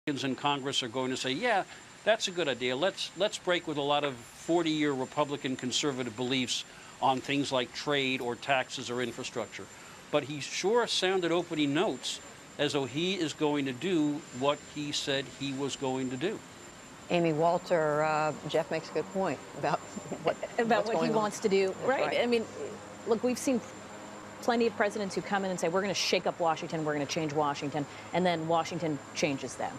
In Congress are going to say, yeah, that's a good idea. Let's break with a lot of 40-year Republican conservative beliefs on things like trade or taxes or infrastructure. But he sure sounded opening notes as though he is going to do what he said he was going to do. Amy, Walter, Jeff makes a good point about what he wants to do. Right. I mean, look, we've seen plenty of presidents who come in and say, we're going to shake up Washington, we're going to change Washington, and then Washington changes them.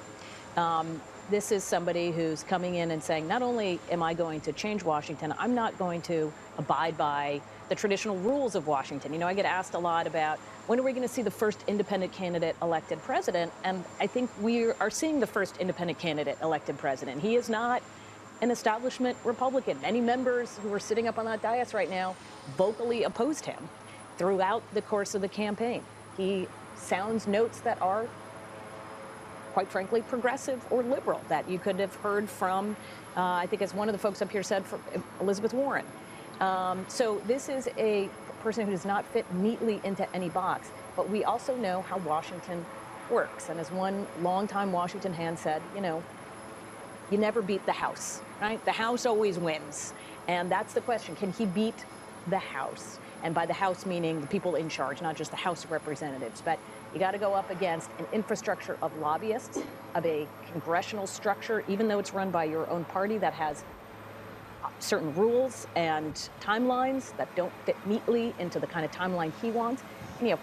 This is somebody who's coming in and saying, not only am I going to change Washington, I'm not going to abide by the traditional rules of Washington. You know, I get asked a lot about when are we going to see the first independent candidate elected president? And I think we are seeing the first independent candidate elected president. He is not an establishment Republican. Many members who are sitting up on that dais right now vocally opposed him throughout the course of the campaign. He sounds notes that are, quite frankly, progressive or liberal, that you could have heard from, I think as one of the folks up here said, from Elizabeth Warren. So this is a person who does not fit neatly into any box, but we also know how Washington works. And as one longtime Washington hand said, you know, you never beat the House, right? The House always wins. And that's the question. Can he beat the House? And by the House, meaning the people in charge, not just the House of Representatives. But you got to go up against an infrastructure of lobbyists, of a congressional structure, even though it's run by your own party, that has certain rules and timelines that don't fit neatly into the kind of timeline he wants. And, you know,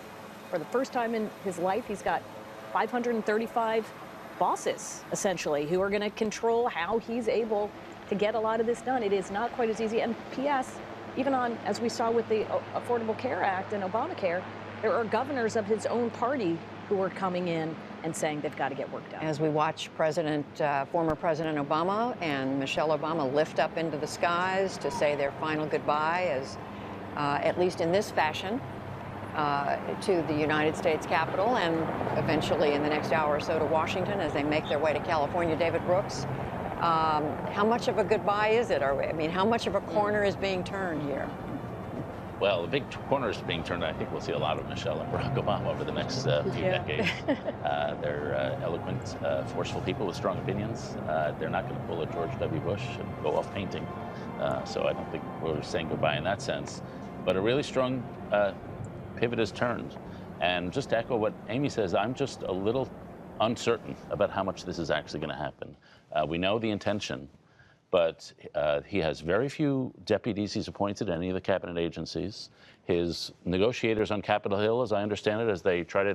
for the first time in his life, he's got 535 bosses, essentially, who are going to control how he's able to get a lot of this done. It is not quite as easy. And P.S., even on, as we saw with the Affordable Care Act and Obamacare, there are governors of his own party who are coming in and saying they've got to get work done. As we watch former President Obama and Michelle Obama lift up into the skies to say their final goodbye, as at least in this fashion, to the United States Capitol, and eventually in the next hour or so to Washington as they make their way to California. David Brooks, how much of a goodbye is it? I mean, how much of a corner is being turned here? Well, the big corner is being turned. I think we'll see a lot of Michelle and Barack Obama over the next few decades. They're eloquent, forceful people with strong opinions. They're not going to pull a George W. Bush and go off painting. So I don't think we're saying goodbye in that sense. But a really strong pivot is turned. And just to echo what Amy says, I'm just a little uncertain about how much this is actually going to happen. We know the intention, but he has very few deputies he's appointed in any of the cabinet agencies. His negotiators on Capitol Hill, as I understand it, as they try to